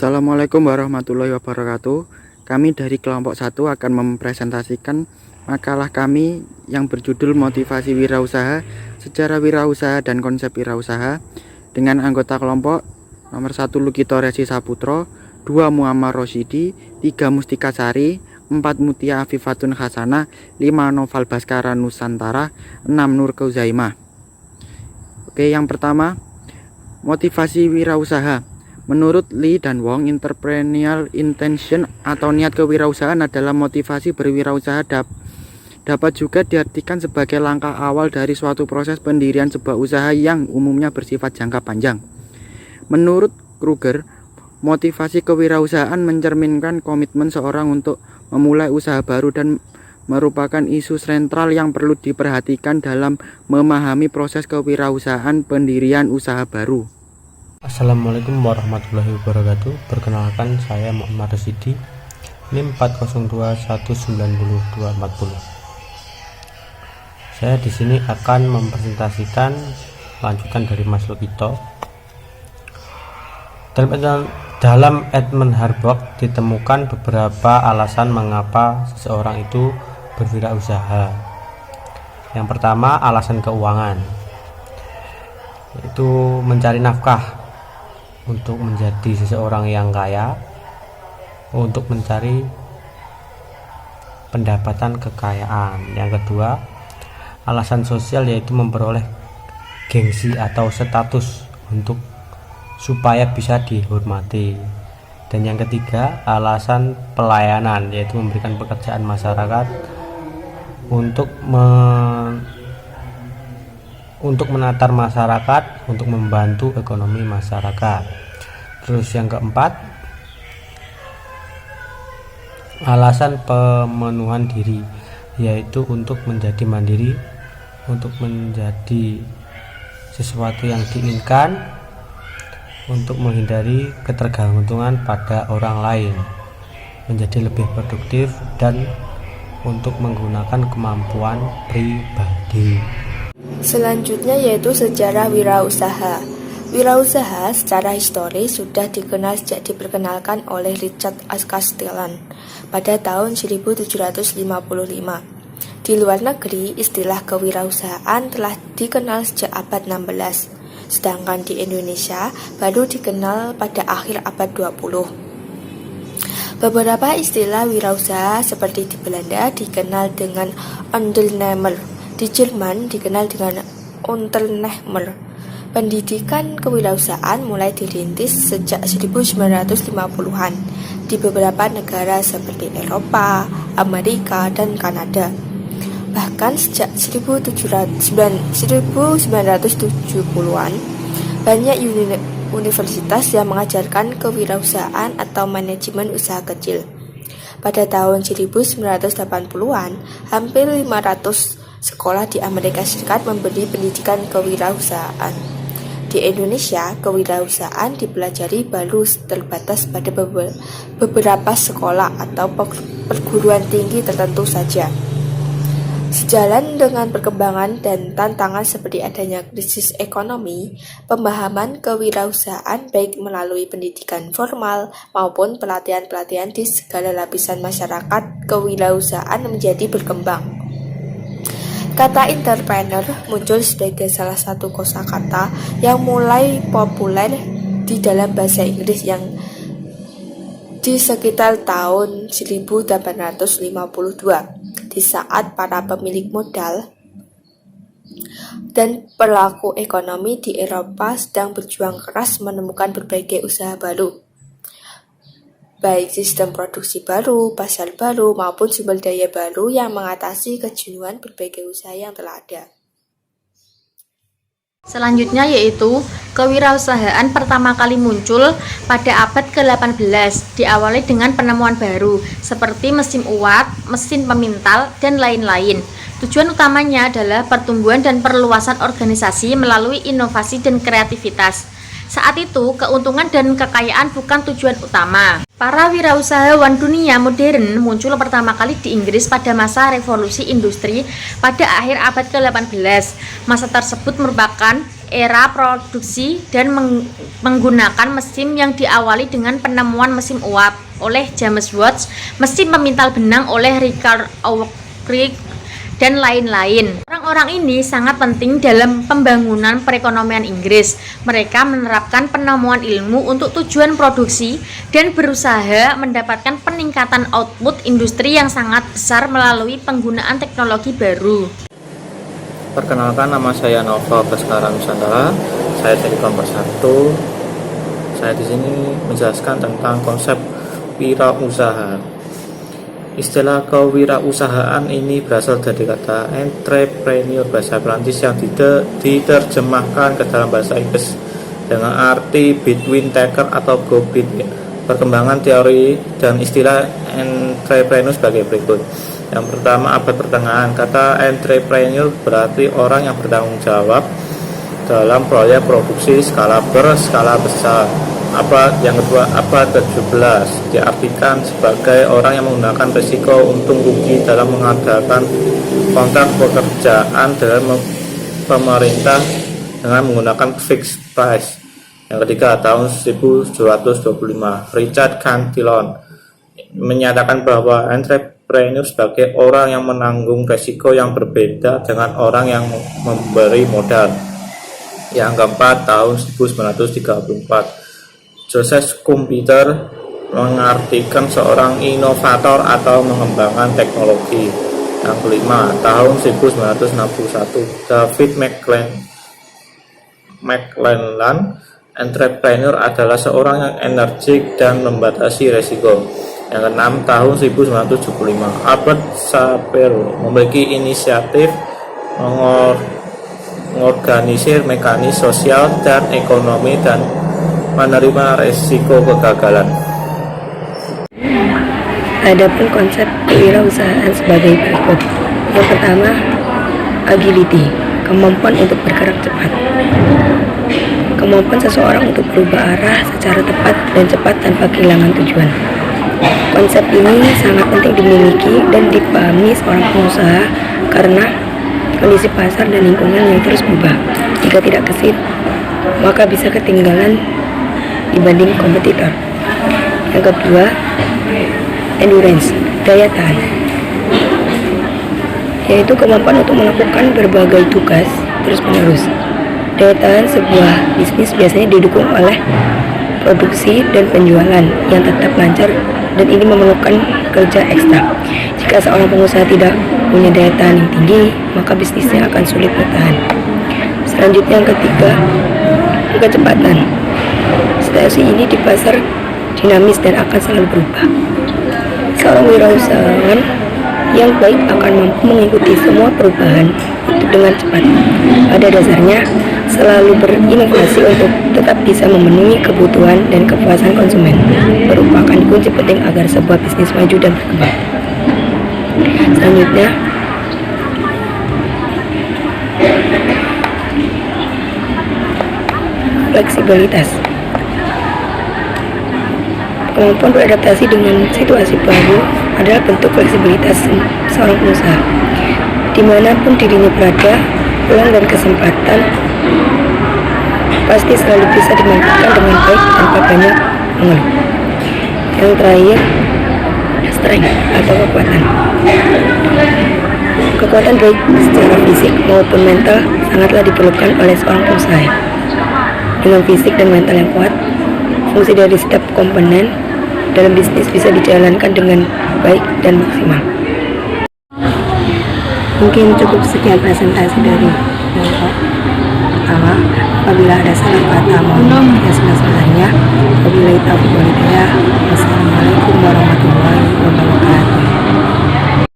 Assalamualaikum warahmatullahi wabarakatuh. Kami dari kelompok 1 akan mempresentasikan makalah kami yang berjudul Motivasi Wirausaha, Sejarah Wirausaha dan Konsep Wirausaha dengan anggota kelompok nomor 1 Lukito Resi Saputro, 2 Muammar Rosyidi, 3 Mustika Sari, 4 Mutia Afifatun Hasanah, 5 Noval Baskara Nusantara, 6 Nur Kauzaimah. Oke, yang pertama, motivasi wirausaha. Menurut Lee dan Wong, entrepreneurial intention atau niat kewirausahaan adalah motivasi berwirausaha dapat juga diartikan sebagai langkah awal dari suatu proses pendirian sebuah usaha yang umumnya bersifat jangka panjang. Menurut Kruger, motivasi kewirausahaan mencerminkan komitmen seorang untuk memulai usaha baru dan merupakan isu sentral yang perlu diperhatikan dalam memahami proses kewirausahaan pendirian usaha baru. Assalamualaikum warahmatullahi wabarakatuh. Perkenalkan, saya Muammar Rosyidi, NIM 402190240. Saya di sini akan mempresentasikan lanjutan dari Mas Lukito. Dalam Edmund Harbach ditemukan beberapa alasan mengapa seseorang itu berwirausaha. Yang pertama, alasan keuangan, yaitu mencari nafkah untuk menjadi seseorang yang kaya, untuk mencari pendapatan kekayaan. Yang kedua, alasan sosial, yaitu memperoleh gengsi atau status untuk supaya bisa dihormati. Dan yang ketiga, alasan pelayanan, yaitu memberikan pekerjaan masyarakat untuk menatar masyarakat, untuk membantu ekonomi masyarakat. Terus yang keempat, alasan pemenuhan diri, yaitu untuk menjadi mandiri, untuk menjadi sesuatu yang diinginkan, untuk menghindari ketergantungan pada orang lain, menjadi lebih produktif, dan untuk menggunakan kemampuan pribadi. Selanjutnya yaitu sejarah wirausaha. Wirausaha secara historis sudah dikenal sejak diperkenalkan oleh Richard Castellan pada tahun 1755. Di luar negeri, istilah kewirausahaan telah dikenal sejak abad 16, sedangkan di Indonesia baru dikenal pada akhir abad 20. Beberapa istilah wirausaha seperti di Belanda dikenal dengan Ondernemer, di Jerman dikenal dengan Unternehmer. Pendidikan kewirausahaan mulai dirintis sejak 1950-an di beberapa negara seperti Eropa, Amerika, dan Kanada. Bahkan sejak 1970-an, banyak universitas yang mengajarkan kewirausahaan atau manajemen usaha kecil. Pada tahun 1980-an, hampir 500 sekolah di Amerika Serikat memberi pendidikan kewirausahaan. Di Indonesia, kewirausahaan dipelajari baru terbatas pada beberapa sekolah atau perguruan tinggi tertentu saja. Sejalan dengan perkembangan dan tantangan seperti adanya krisis ekonomi, pemahaman kewirausahaan baik melalui pendidikan formal maupun pelatihan-pelatihan di segala lapisan masyarakat kewirausahaan menjadi berkembang. Kata entrepreneur muncul sebagai salah satu kosakata yang mulai populer di dalam bahasa Inggris yang di sekitar tahun 1852, di saat para pemilik modal dan pelaku ekonomi di Eropa sedang berjuang keras menemukan berbagai usaha baru, baik sistem produksi baru, pasar baru, maupun sumber daya baru yang mengatasi kejenuhan berbagai usaha yang telah ada. Selanjutnya yaitu kewirausahaan pertama kali muncul pada abad ke-18, diawali dengan penemuan baru seperti mesin uap, mesin pemintal, dan lain-lain. Tujuan utamanya adalah pertumbuhan dan perluasan organisasi melalui inovasi dan kreativitas. Saat itu, keuntungan dan kekayaan bukan tujuan utama. Para wirausahawan dunia modern muncul pertama kali di Inggris pada masa revolusi industri pada akhir abad ke-18. Masa tersebut merupakan era produksi dan menggunakan mesin yang diawali dengan penemuan mesin uap oleh James Watt, mesin pemintal benang oleh Richard Arkwright, dan lain-lain. Orang-orang ini sangat penting dalam pembangunan perekonomian Inggris. Mereka menerapkan penemuan ilmu untuk tujuan produksi dan berusaha mendapatkan peningkatan output industri yang sangat besar melalui penggunaan teknologi baru. Perkenalkan, nama saya Nova Baskara Nusantara. Saya dari kelompok 1. Saya di sini menjelaskan tentang konsep wirausaha. Istilah kewirausahaan ini berasal dari kata entrepreneur bahasa Prancis yang diterjemahkan ke dalam bahasa Inggris dengan arti between taker atau go between. Perkembangan teori dan istilah entrepreneur sebagai berikut. Yang pertama, abad pertengahan. Kata entrepreneur berarti orang yang bertanggung jawab dalam proyek produksi skala besar. Yang kedua, abad ke-17 diartikan sebagai orang yang menggunakan risiko untung rugi dalam mengadakan kontrak pekerjaan dengan pemerintah dengan menggunakan fixed price. Yang ketiga, tahun 1725 Richard Cantillon menyatakan bahwa entrepreneur sebagai orang yang menanggung risiko yang berbeda dengan orang yang memberi modal. Yang keempat, tahun 1934 Joseph Schumpeter mengartikan seorang inovator atau mengembangkan teknologi. Yang kelima, tahun 1961 David McClelland, entrepreneur adalah seorang yang energik dan membatasi risiko. Yang keenam, tahun 1975 Albert Shapiro memiliki inisiatif mengorganisir mekanisme sosial dan ekonomi dan menerima resiko kegagalan. Adapun konsep kewirausahaan sebagai berikut. Yang pertama, agility, kemampuan untuk bergerak cepat. Kemampuan seseorang untuk berubah arah secara tepat dan cepat tanpa kehilangan tujuan. Konsep ini sangat penting dimiliki dan dipahami seorang pengusaha karena kondisi pasar dan lingkungan yang terus berubah. Jika tidak gesit, maka bisa ketinggalan dibanding kompetitor. Yang kedua, endurance, daya tahan, yaitu kemampuan untuk melakukan berbagai tugas terus-menerus. Daya tahan sebuah bisnis biasanya didukung oleh produksi dan penjualan yang tetap lancar, dan ini memerlukan kerja ekstra. Jika seorang pengusaha tidak punya daya tahan yang tinggi, maka bisnisnya akan sulit bertahan. Selanjutnya, yang ketiga, kecepatan. Situasi ini di pasar dinamis dan akan selalu berubah. Seorang wirausahawan yang baik akan mampu mengikuti semua perubahan itu dengan cepat. Pada dasarnya, selalu berinovasi untuk tetap bisa memenuhi kebutuhan dan kepuasan konsumen merupakan kunci penting agar sebuah bisnis maju dan berkembang. Selanjutnya, fleksibilitas. Kemampuan beradaptasi dengan situasi baru adalah bentuk fleksibilitas seorang pengusaha. Dimanapun dirinya berada, peluang dan kesempatan pasti selalu bisa dimanfaatkan dengan baik tanpa banyak mengeluh. Yang terakhir, strength atau kekuatan. Kekuatan baik secara fisik maupun mental sangatlah diperlukan oleh seorang pengusaha. Dengan fisik dan mental yang kuat, fungsi dari setiap komponen dalam bisnis bisa dijalankan dengan baik dan maksimal. Mungkin cukup sekian presentasi dari Bapak. Pertama, apabila ada salah kata mohon yang sebenarnya, wabillahi taufiq.